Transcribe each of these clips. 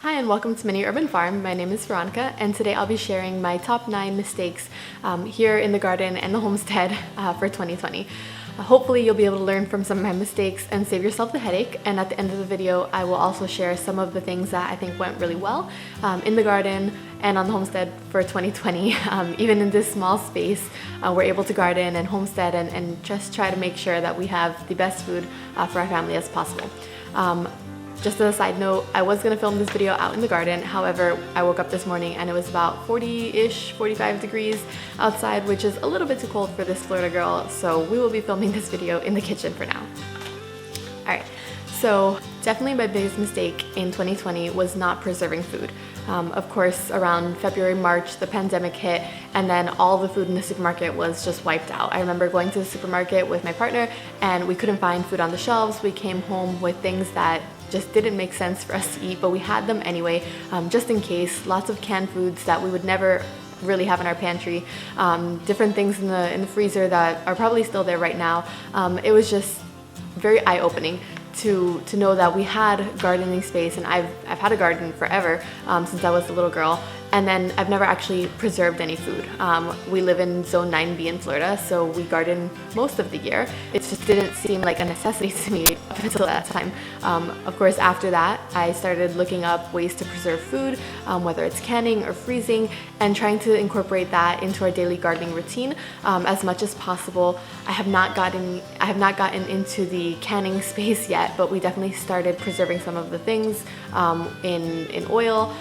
Hi and welcome to Mini Urban Farm. My name is Veronica and today I'll be sharing my top 9 mistakes here in the garden and the homestead for 2020. Hopefully you'll be able to learn from some of my mistakes and save yourself the headache, and at the end of the video I will also share some of the things that I think went really well in the garden and on the homestead for 2020. Even in this small space we're able to garden and homestead and just try to make sure that we have the best food for our family as possible. Just as a side note, I was gonna film this video out in the garden. However, I woke up this morning and it was about 40-ish, 45 degrees outside, which is a little bit too cold for this Florida girl. So we will be filming this video in the kitchen for now. All right, so definitely my biggest mistake in 2020 was not preserving food. Of course, around February, March, the pandemic hit, and then all the food in the supermarket was just wiped out. I remember going to the supermarket with my partner and we couldn't find food on the shelves. We came home with things that just didn't make sense for us to eat, but we had them anyway, just in case. Lots of canned foods that we would never really have in our pantry, different things in the freezer that are probably still there right now. It was just very eye-opening to know that we had gardening space, and I've had a garden forever, since I was a little girl, and then I've never actually preserved any food. We live in zone 9B in Florida, so we garden most of the year. It just didn't seem like a necessity to me up until that time. Of course, after that, I started looking up ways to preserve food, whether it's canning or freezing, and trying to incorporate that into our daily gardening routine as much as possible. I have not gotten into the canning space yet, but we definitely started preserving some of the things in oil,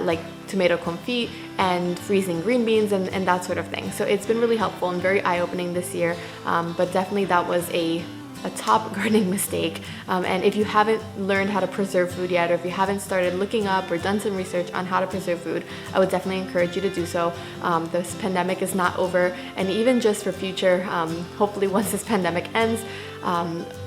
like tomato confit and freezing green beans and that sort of thing. So it's been really helpful and very eye-opening this year, but definitely that was a top gardening mistake. And if you haven't learned how to preserve food yet, or if you haven't started looking up or done some research on how to preserve food, I would definitely encourage you to do so. This pandemic is not over, and even just for future, hopefully once this pandemic ends,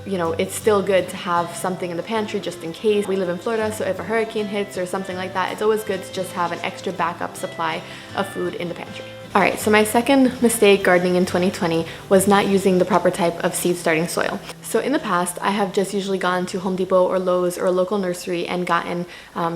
you know, it's still good to have something in the pantry just in case. We live in Florida, so if a hurricane hits or something like that, it's always good to just have an extra backup supply of food in the pantry. Alright, so my second mistake gardening in 2020 was not using the proper type of seed starting soil. So in the past, I have just usually gone to Home Depot or Lowe's or a local nursery and gotten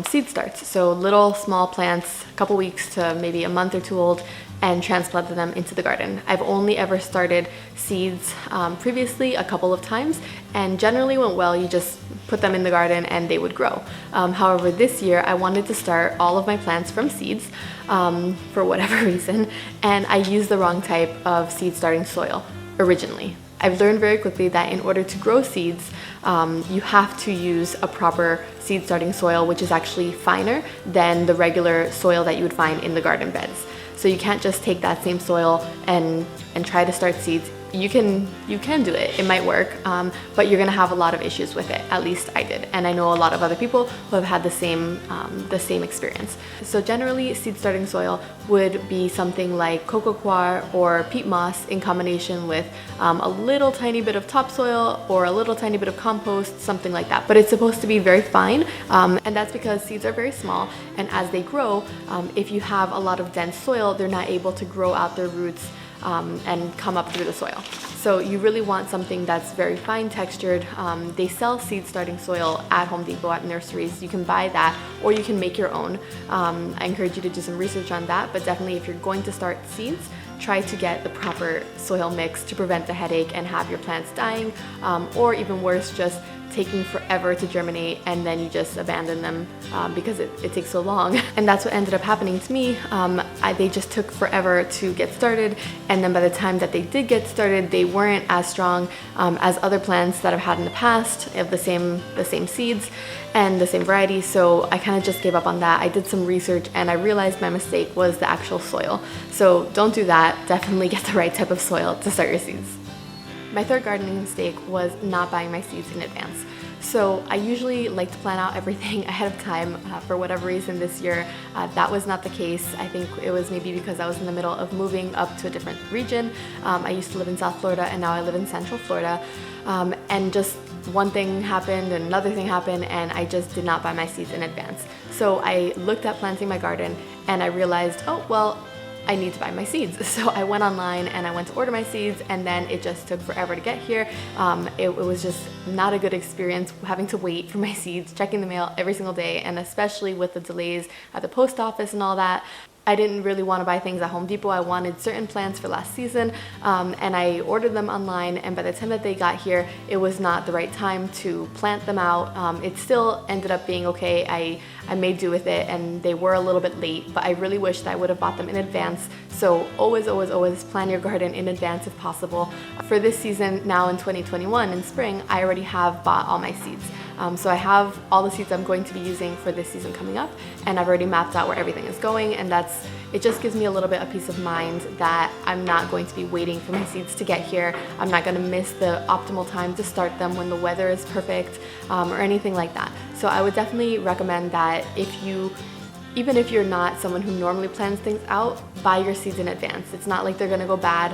seed starts. So little small plants, a couple weeks to maybe a month or two old, and transplanted them into the garden. I've only ever started seeds previously a couple of times, and generally went well. You just put them in the garden and they would grow. However, this year I wanted to start all of my plants from seeds for whatever reason, and I used the wrong type of seed starting soil originally. I've learned very quickly that in order to grow seeds, you have to use a proper seed starting soil, which is actually finer than the regular soil that you would find in the garden beds. So you can't just take that same soil and try to start seeds. You can do it, it might work, but you're gonna have a lot of issues with it. At least I did, and I know a lot of other people who have had the same experience. So generally, seed starting soil would be something like coco coir or peat moss in combination with a little tiny bit of topsoil or a little tiny bit of compost, something like that. But it's supposed to be very fine, and that's because seeds are very small, and as they grow, if you have a lot of dense soil, they're not able to grow out their roots and come up through the soil. So you really want something that's very fine textured. They sell seed starting soil at Home Depot, at nurseries. You can buy that, or you can make your own. I encourage you to do some research on that, but definitely if you're going to start seeds, try to get the proper soil mix to prevent the headache and have your plants dying, or even worse, just taking forever to germinate and then you just abandon them because it takes so long. And that's what ended up happening to me. They just took forever to get started, and then by the time that they did get started, they weren't as strong as other plants that I've had in the past of the same seeds and the same variety. So I kind of just gave up on that. I did some research and I realized my mistake was the actual soil. So don't do that. Definitely get the right type of soil to start your seeds. My third gardening mistake was not buying my seeds in advance. So I usually like to plan out everything ahead of time. For whatever reason this year, that was not the case. I think it was maybe because I was in the middle of moving up to a different region. I used to live in South Florida and now I live in Central Florida. And just one thing happened and another thing happened, and I just did not buy my seeds in advance. So I looked at planting my garden and I realized, oh, well, I need to buy my seeds. So I went online and I went to order my seeds, and then it just took forever to get here. It was just not a good experience having to wait for my seeds, checking the mail every single day, and especially with the delays at the post office and all that. I didn't really want to buy things at Home Depot. I wanted certain plants for last season, and I ordered them online, and by the time that they got here, it was not the right time to plant them out. It still ended up being okay. I made do with it, and they were a little bit late, but I really wish that I would have bought them in advance. So always, always, always plan your garden in advance if possible. For this season, now in 2021, in spring, I already have bought all my seeds. So I have all the seeds I'm going to be using for this season coming up, and I've already mapped out where everything is going, and it just gives me a little bit of peace of mind that I'm not going to be waiting for my seeds to get here. I'm not going to miss the optimal time to start them when the weather is perfect, or anything like that. So I would definitely recommend that even if you're not someone who normally plans things out, buy your seeds in advance. It's not like they're gonna go bad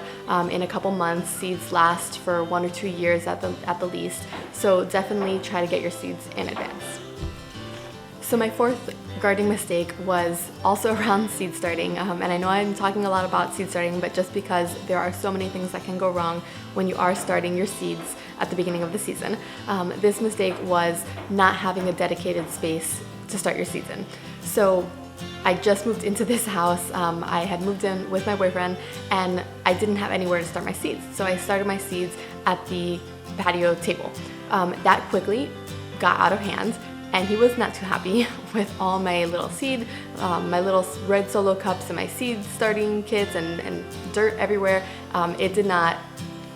in a couple months. Seeds last for 1 or 2 years at the least. So definitely try to get your seeds in advance. So my fourth gardening mistake was also around seed starting. And I know I'm talking a lot about seed starting, but just because there are so many things that can go wrong when you are starting your seeds at the beginning of the season. This mistake was not having a dedicated space to start your season. So I just moved into this house. I had moved in with my boyfriend, and I didn't have anywhere to start my seeds. So I started my seeds at the patio table. That quickly got out of hand, and he was not too happy with all my little seed, my little red solo cups and my seed starting kits and dirt everywhere. It did not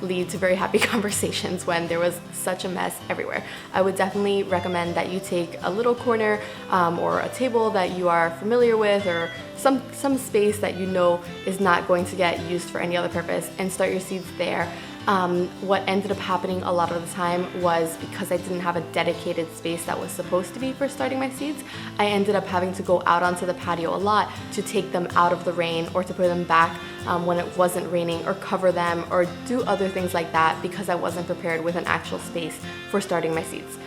lead to very happy conversations when there was such a mess everywhere. I would definitely recommend that you take a little corner or a table that you are familiar with, or some space that you know is not going to get used for any other purpose, and start your seeds there. What ended up happening a lot of the time was, because I didn't have a dedicated space that was supposed to be for starting my seeds, I ended up having to go out onto the patio a lot to take them out of the rain, or to put them back when it wasn't raining, or cover them, or do other things like that, because I wasn't prepared with an actual space for starting my seeds.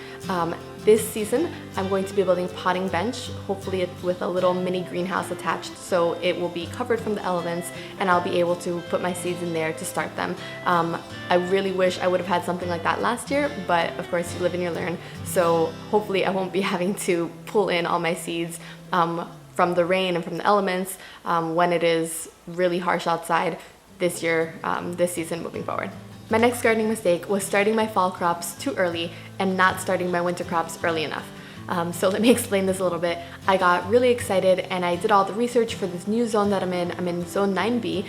This season, I'm going to be building a potting bench, hopefully with a little mini greenhouse attached, so it will be covered from the elements, and I'll be able to put my seeds in there to start them. I really wish I would have had something like that last year, but of course you live and you learn, so hopefully I won't be having to pull in all my seeds from the rain and from the elements when it is really harsh outside this year, this season moving forward. My next gardening mistake was starting my fall crops too early and not starting my winter crops early enough. So let me explain this a little bit. I got really excited and I did all the research for this new zone that I'm in. I'm in zone 9B.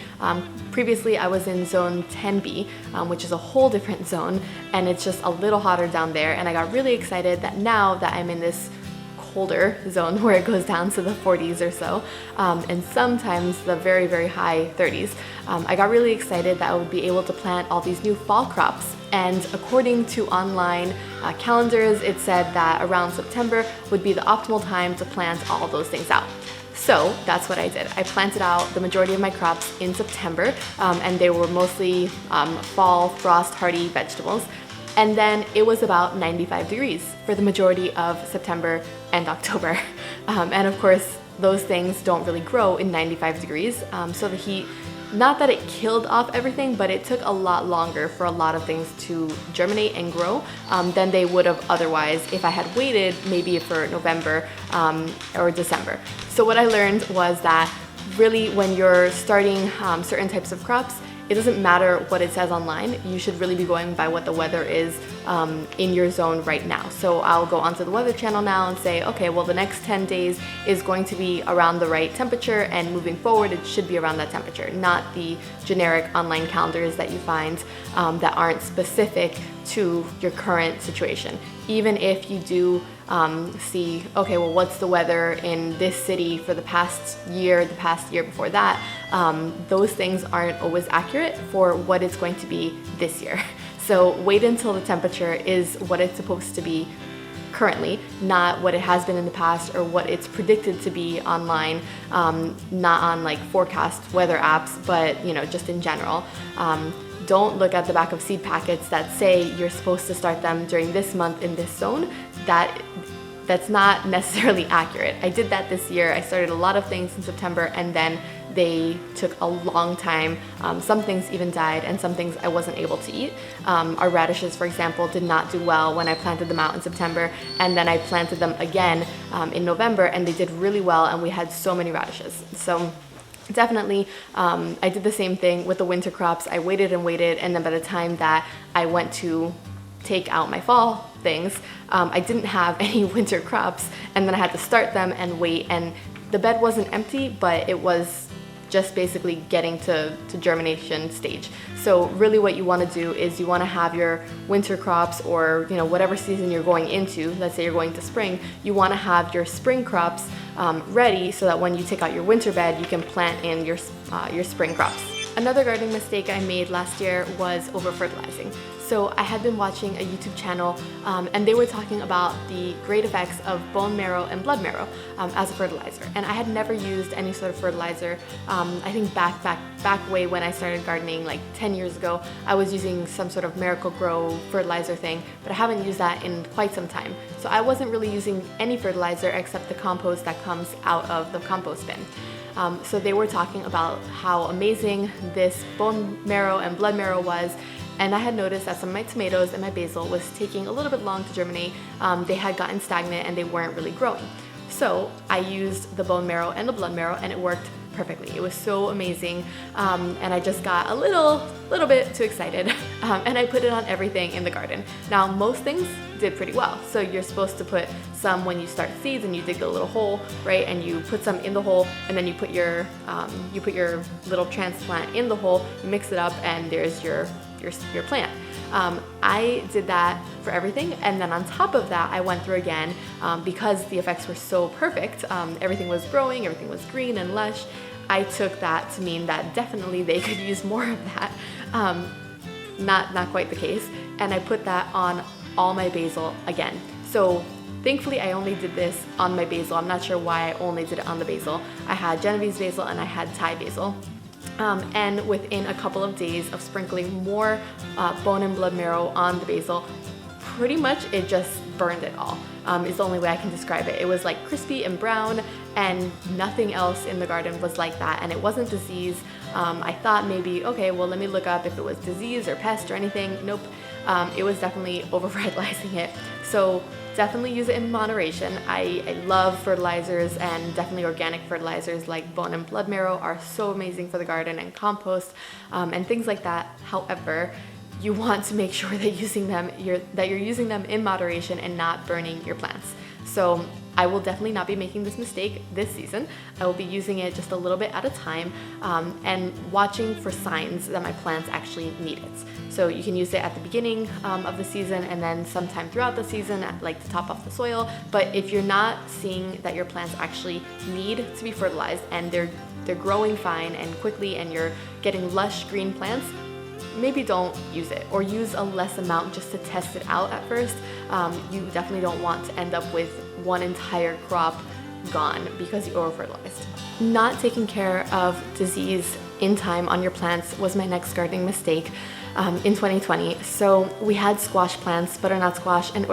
Previously I was in zone 10B, which is a whole different zone, and it's just a little hotter down there. And I got really excited that now that I'm in this colder zone where it goes down to the 40s or so, and sometimes the very, very high 30s. I got really excited that I would be able to plant all these new fall crops. And according to online calendars, it said that around September would be the optimal time to plant all those things out. So that's what I did. I planted out the majority of my crops in September, and they were mostly fall frost hardy vegetables. And then it was about 95 degrees for the majority of September and October. And of course, those things don't really grow in 95 degrees. So the heat, not that it killed off everything, but it took a lot longer for a lot of things to germinate and grow than they would have otherwise if I had waited maybe for November or December. So what I learned was that really when you're starting certain types of crops, it doesn't matter what it says online. You should really be going by what the weather is in your zone right now. So I'll go onto the weather channel now and say, okay, well the next 10 days is going to be around the right temperature, and moving forward it should be around that temperature, not the generic online calendars that you find that aren't specific to your current situation. Even if you do see, okay, well what's the weather in this city for the past year before that, those things aren't always accurate for what it's going to be this year. So wait until the temperature is what it's supposed to be currently, not what it has been in the past or what it's predicted to be online, not on like forecast weather apps, but just in general. Don't look at the back of seed packets that say you're supposed to start them during this month in this zone. That that's not necessarily accurate. I did that this year. I started a lot of things in September, and then they took a long time. Some things even died, and some things I wasn't able to eat. Our radishes, for example, did not do well when I planted them out in September, and then I planted them again in November, and they did really well, and we had so many radishes. So definitely, I did the same thing with the winter crops. I waited and waited, and then by the time that I went to take out my fall things, I didn't have any winter crops, and then I had to start them and wait, and the bed wasn't empty, but it was just basically getting to germination stage. So really what you want to do is you want to have your winter crops, or whatever season you're going into. Let's say you're going to spring, you want to have your spring crops ready, so that when you take out your winter bed, you can plant in your spring crops. Another gardening mistake I made last year was over fertilizing. So I had been watching a YouTube channel, and they were talking about the great effects of bone marrow and blood marrow as a fertilizer. And I had never used any sort of fertilizer. I think back way when I started gardening, like 10 years ago, I was using some sort of Miracle Grow fertilizer thing, but I haven't used that in quite some time. So I wasn't really using any fertilizer except the compost that comes out of the compost bin. So they were talking about how amazing this bone marrow and blood marrow was, and I had noticed that some of my tomatoes and my basil was taking a little bit long to germinate. They had gotten stagnant and they weren't really growing. So I used the bone marrow and the blood marrow, and it worked perfectly. It was so amazing, and I just got a little bit too excited, and I put it on everything in the garden. Now most things did pretty well. So you're supposed to put some when you start seeds, and you dig a little hole, right? And you put some in the hole, and then you put your little transplant in the hole. You mix it up, and there's your plant. I did that for everything, and then on top of that I went through again, because the effects were so perfect. Everything was growing, everything was green and lush. I took that to mean that definitely they could use more of that. Not quite the case, and I put that on all my basil again. So thankfully I only did this on my basil. I'm not sure why I only did it on the basil. I had Genovese basil and I had Thai basil. And within a couple of days of sprinkling more bone and blood marrow on the basil, pretty much it just burned it all, is the only way I can describe it. It was like crispy and brown, and nothing else in the garden was like that, and it wasn't disease. I thought maybe, okay, well let me look up if it was disease or pest or anything. Nope, it was definitely over fertilizing it. So definitely use it in moderation. I love fertilizers, and definitely organic fertilizers like bone and blood marrow are so amazing for the garden, and compost and things like that. However, you want to make sure that you're using them in moderation and not burning your plants. So I will definitely not be making this mistake this season. I will be using it just a little bit at a time, and watching for signs that my plants actually need it. So you can use it at the beginning of the season, and then sometime throughout the season, like to top off the soil. But if you're not seeing that your plants actually need to be fertilized, and they're growing fine and quickly, and you're getting lush green plants, maybe don't use it, or use a less amount just to test it out at first. You definitely don't want to end up with one entire crop gone because you over-fertilized. Not taking care of disease in time on your plants was my next gardening mistake in 2020. So we had squash plants, butternut squash and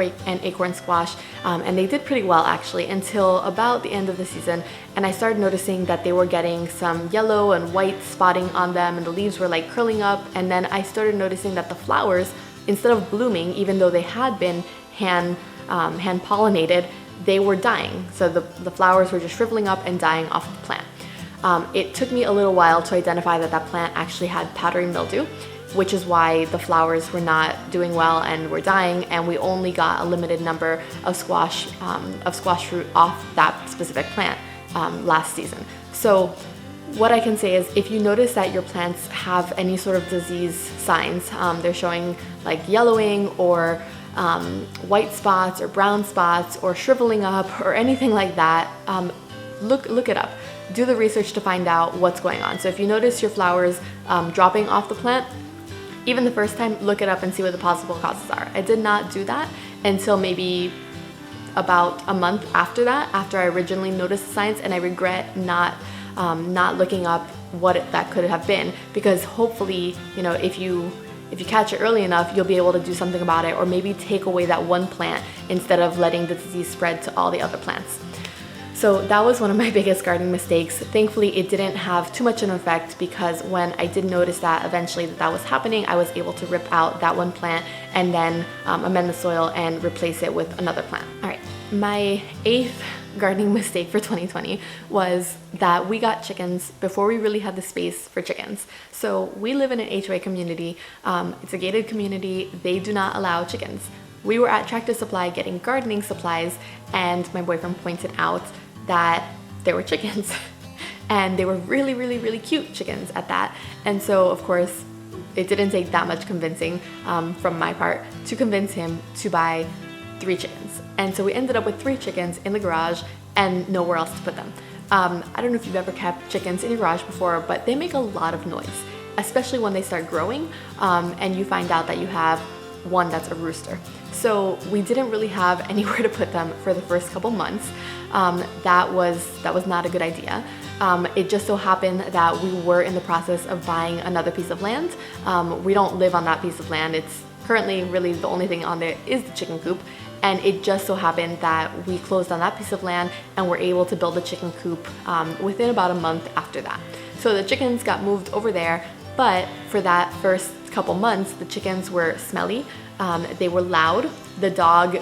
acorn squash, and they did pretty well actually until about the end of the season, and I started noticing that they were getting some yellow and white spotting on them, and the leaves were like curling up, and then I started noticing that the flowers, instead of blooming, even though they had been hand pollinated, they were dying. So the flowers were just shriveling up and dying off the plant. It took me a little while to identify that plant actually had powdery mildew, which is why the flowers were not doing well and were dying, and we only got a limited number of squash fruit off that specific plant last season. So what I can say is, if you notice that your plants have any sort of disease signs, they're showing like yellowing or white spots or brown spots or shriveling up or anything like that, look it up. Do the research to find out what's going on. So if you notice your flowers dropping off the plant, even the first time, look it up and see what the possible causes are. I did not do that until maybe about a month after that, after I originally noticed the signs, and I regret not looking up what that could have been, because hopefully, if you if you catch it early enough, you'll be able to do something about it, or maybe take away that one plant instead of letting the disease spread to all the other plants. So that was one of my biggest gardening mistakes. Thankfully, it didn't have too much of an effect, because when I did notice that eventually that was happening, I was able to rip out that one plant and then amend the soil and replace it with another plant. All right, my 8th gardening mistake for 2020 was that we got chickens before we really had the space for chickens. So we live in an HOA community. It's a gated community. They do not allow chickens. We were at Tractor Supply getting gardening supplies, and my boyfriend pointed out that there were chickens and they were really, really, really cute chickens at that. And so of course it didn't take that much convincing from my part to convince him to buy 3 chickens. And so we ended up with 3 chickens in the garage and nowhere else to put them. I don't know if you've ever kept chickens in your garage before, but they make a lot of noise, especially when they start growing and you find out that you have one that's a rooster. So we didn't really have anywhere to put them for the first couple months. That was not a good idea. It just so happened that we were in the process of buying another piece of land. We don't live on that piece of land. It's currently really the only thing on there is the chicken coop. And it just so happened that we closed on that piece of land and were able to build a chicken coop within about a month after that. So the chickens got moved over there, but for that first couple months, the chickens were smelly. They were loud. The dog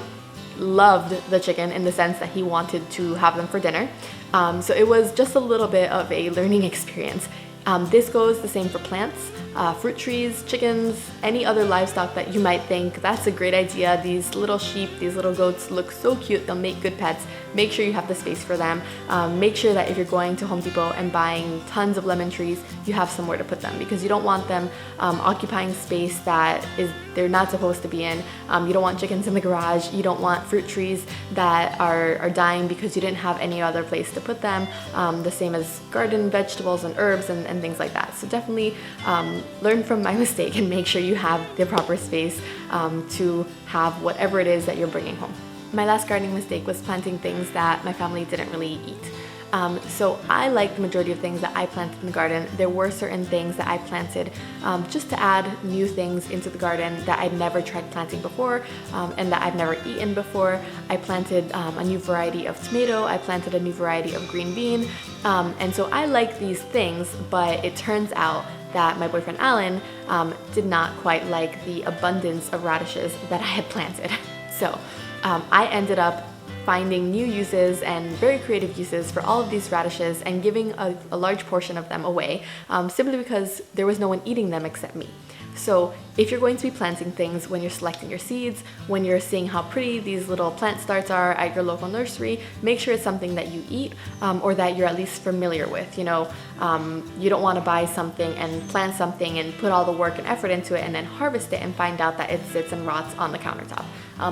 loved the chicken in the sense that he wanted to have them for dinner. So it was just a little bit of a learning experience. This goes the same for plants, fruit trees, chickens, any other livestock that you might think, that's a great idea. These little sheep, these little goats look so cute, they'll make good pets. Make sure you have the space for them. Make sure that if you're going to Home Depot and buying tons of lemon trees, you have somewhere to put them, because you don't want them occupying space that they're not supposed to be in. You don't want chickens in the garage. You don't want fruit trees that are dying because you didn't have any other place to put them. The same as garden vegetables and herbs and things like that. So definitely learn from my mistake and make sure you have the proper space to have whatever it is that you're bringing home. My last gardening mistake was planting things that my family didn't really eat. So I like the majority of things that I planted in the garden. There were certain things that I planted just to add new things into the garden that I'd never tried planting before and that I've never eaten before. I planted a new variety of tomato. I planted a new variety of green bean. And so I like these things, but it turns out that my boyfriend Alan did not quite like the abundance of radishes that I had planted. So I ended up finding new uses and very creative uses for all of these radishes and giving a large portion of them away simply because there was no one eating them except me. So if you're going to be planting things, when you're selecting your seeds, when you're seeing how pretty these little plant starts are at your local nursery, make sure it's something that you eat or that you're at least familiar with. You know, you don't want to buy something and plant something and put all the work and effort into it and then harvest it and find out that it sits and rots on the countertop.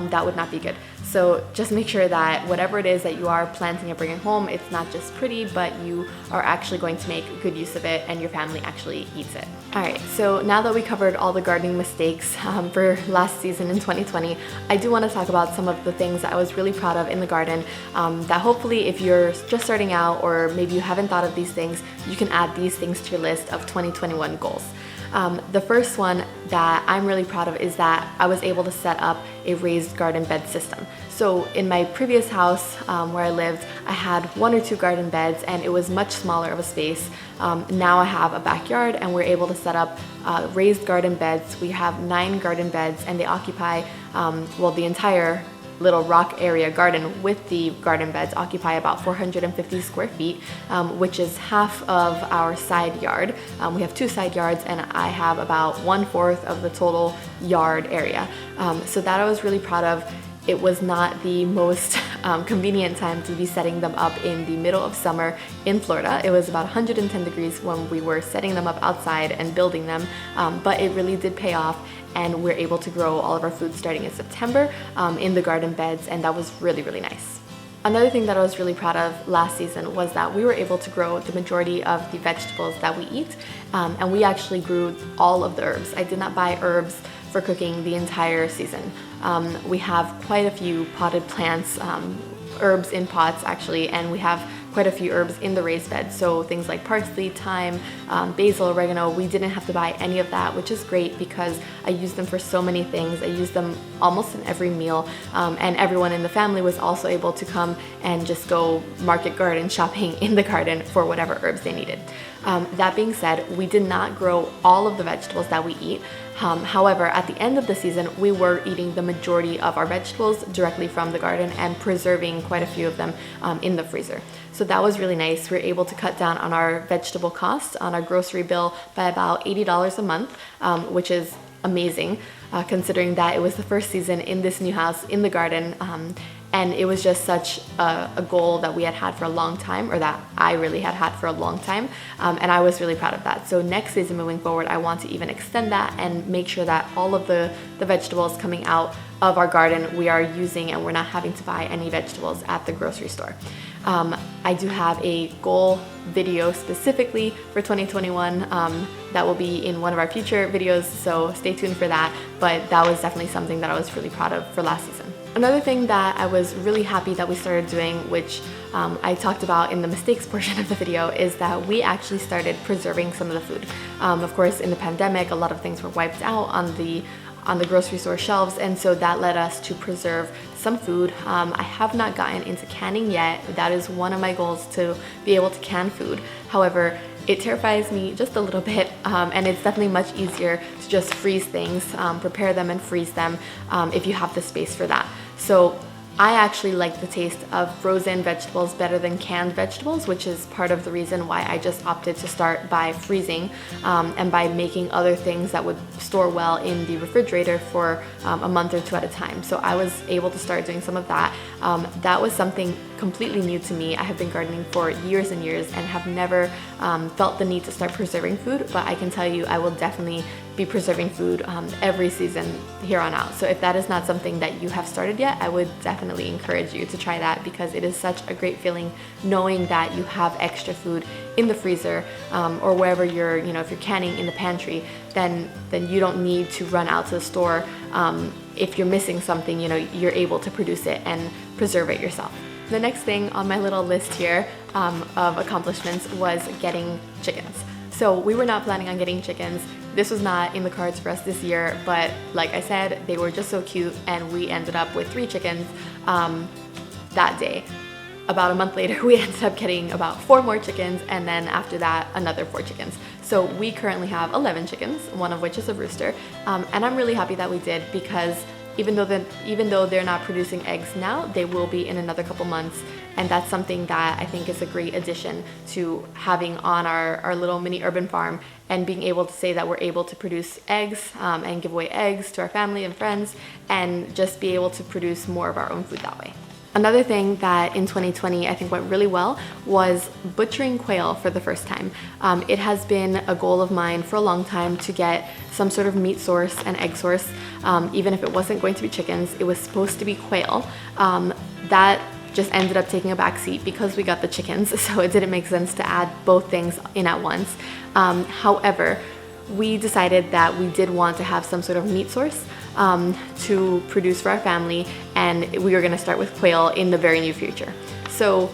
That would not be good. So just make sure that whatever it is that you are planting and bringing home, it's not just pretty, but you are actually going to make good use of it and your family actually eats it. All right, so now that we covered all the gardening mistakes for last season in 2020, I do want to talk about some of the things that I was really proud of in the garden that hopefully if you're just starting out or maybe you haven't thought of these things, you can add these things to your list of 2021 goals. The first one that I'm really proud of is that I was able to set up a raised garden bed system. So in my previous house where I lived, I had 1 or 2 garden beds and it was much smaller of a space. Now I have a backyard and we're able to set up raised garden beds. We have 9 garden beds and they occupy, the entire little rock area garden with the garden beds occupy about 450 square feet, which is half of our side yard. We have 2 side yards and I have about 1/4 of the total yard area. So that I was really proud of. It was not the most convenient time to be setting them up in the middle of summer in Florida. It was about 110 degrees when we were setting them up outside and building them, but it really did pay off and we're able to grow all of our food starting in September in the garden beds, and that was really, really nice. Another thing that I was really proud of last season was that we were able to grow the majority of the vegetables that we eat, and we actually grew all of the herbs. I did not buy herbs for cooking the entire season. We have quite a few potted plants, herbs in pots actually, and we have quite a few herbs in the raised bed. So things like parsley, thyme, basil, oregano, we didn't have to buy any of that, which is great because I use them for so many things. I use them almost in every meal, and everyone in the family was also able to come and just go market garden shopping in the garden for whatever herbs they needed. That being said, we did not grow all of the vegetables that we eat. However, at the end of the season, we were eating the majority of our vegetables directly from the garden and preserving quite a few of them in the freezer. So that was really nice. We were able to cut down on our vegetable costs, on our grocery bill by about $80 a month, which is amazing, considering that it was the first season in this new house in the garden. And it was just such a goal that we had had for a long time, or that I really had had for a long time, and I was really proud of that. So next season moving forward, I want to even extend that and make sure that all of the vegetables coming out of our garden we are using, and we're not having to buy any vegetables at the grocery store. I do have a goal video specifically for 2021 that will be in one of our future videos, so stay tuned for that, but that was definitely something that I was really proud of for last season. Another thing that I was really happy that we started doing, which I talked about in the mistakes portion of the video, is that we actually started preserving some of the food. Of course, in the pandemic, a lot of things were wiped out on the grocery store shelves, and so that led us to preserve some food. I have not gotten into canning yet. That is one of my goals, to be able to can food. However, it terrifies me just a little bit, and it's definitely much easier to just freeze things, prepare them and freeze them if you have the space for that. So I actually like the taste of frozen vegetables better than canned vegetables, which is part of the reason why I just opted to start by freezing and by making other things that would store well in the refrigerator for a month or two at a time. So I was able to start doing some of that. That was something completely new to me. I have been gardening for years and years and have never felt the need to start preserving food, but I can tell you I will definitely be preserving food every season here on out. So if that is not something that you have started yet, I would definitely encourage you to try that, because it is such a great feeling knowing that you have extra food in the freezer, or wherever you're, if you're canning in the pantry, then you don't need to run out to the store. If you're missing something, you're able to produce it and preserve it yourself. The next thing on my little list here of accomplishments was getting chickens. So we were not planning on getting chickens. This was not in the cards for us this year, but like I said, they were just so cute, and we ended up with 3 chickens that day. About a month later, we ended up getting about 4 more chickens, and then after that, another 4 chickens. So we currently have 11 chickens, one of which is a rooster, and I'm really happy that we did, because even though they're not producing eggs now, they will be in another couple months, and that's something that I think is a great addition to having on our little mini urban farm, and being able to say that we're able to produce eggs and give away eggs to our family and friends, and just be able to produce more of our own food that way. Another thing that in 2020 I think went really well was butchering quail for the first time. It has been a goal of mine for a long time to get some sort of meat source and egg source. Even if it wasn't going to be chickens, it was supposed to be quail. That just ended up taking a back seat because we got the chickens, so it didn't make sense to add both things in at once. However, we decided that we did want to have some sort of meat source to produce for our family, and we were going to start with quail in the very near future. So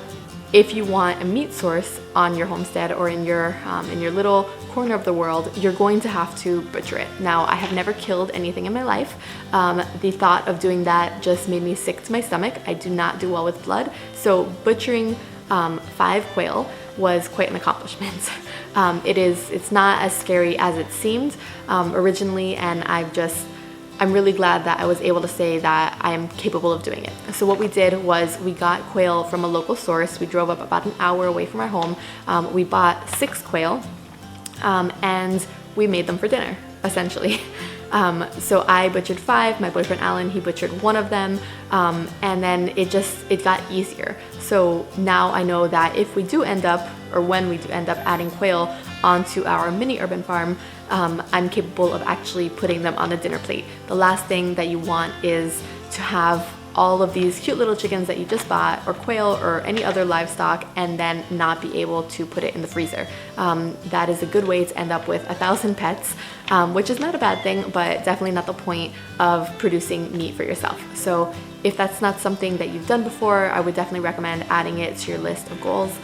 if you want a meat source on your homestead or in your little corner of the world, you're going to have to butcher it. Now, I have never killed anything in my life. The thought of doing that just made me sick to my stomach. I do not do well with blood, so butchering 5 quail was quite an accomplishment. It's not as scary as it seemed originally, and I'm really glad that I was able to say that I am capable of doing it. So what we did was we got quail from a local source. We drove up about an hour away from our home. We bought 6 quail and we made them for dinner, essentially. So I butchered 5, my boyfriend Alan, he butchered 1 of them, and then it got easier. So now I know that if we do end up, or when we do end up adding quail onto our mini urban farm, I'm capable of actually putting them on the dinner plate. The last thing that you want is to have all of these cute little chickens that you just bought, or quail, or any other livestock, and then not be able to put it in the freezer. That is a good way to end up with 1,000 pets, which is not a bad thing, but definitely not the point of producing meat for yourself. So If that's not something that you've done before, I would definitely recommend adding it to your list of goals.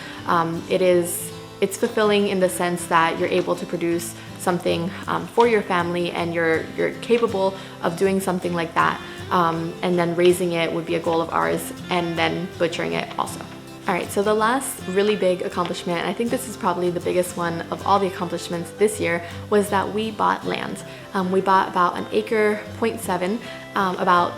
It's fulfilling in the sense that you're able to produce something for your family, and you're capable of doing something like that. And then raising it would be a goal of ours, and then butchering it also. All right, so the last really big accomplishment, and I think this is probably the biggest one of all the accomplishments this year, was that we bought land. We bought about 1.7 acres, about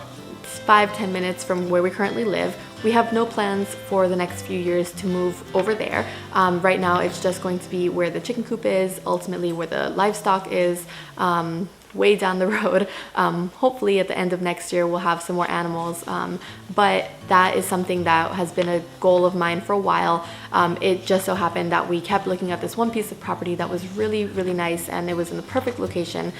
5-10 minutes from where we currently live. We have no plans for the next few years to move over there. Right now it's just going to be where the chicken coop is, ultimately where the livestock is, way down the road. Hopefully at the end of next year we'll have some more animals, but that is something that has been a goal of mine for a while. It just so happened that we kept looking at this one piece of property that was really, really nice, and it was in the perfect location,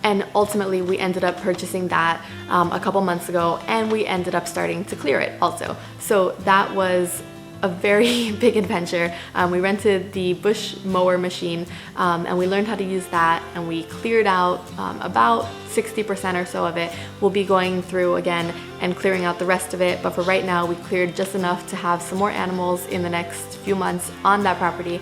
and ultimately we ended up purchasing that a couple months ago, and we ended up starting to clear it also. So that was a very big adventure. We rented the bush mower machine, and we learned how to use that, and we cleared out about 60% or so of it. We'll be going through again and clearing out the rest of it, but for right now we cleared just enough to have some more animals in the next few months on that property,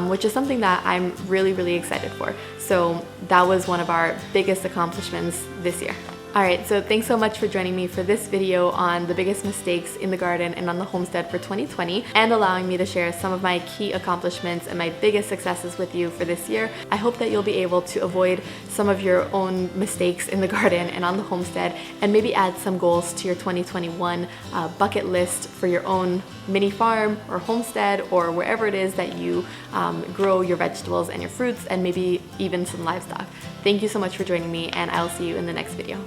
which is something that I'm really, really excited for. So that was one of our biggest accomplishments this year. Alright, so thanks so much for joining me for this video on the biggest mistakes in the garden and on the homestead for 2020, and allowing me to share some of my key accomplishments and my biggest successes with you for this year. I hope that you'll be able to avoid some of your own mistakes in the garden and on the homestead, and maybe add some goals to your 2021 bucket list for your own mini farm or homestead, or wherever it is that you grow your vegetables and your fruits, and maybe even some livestock. Thank you so much for joining me, and I'll see you in the next video.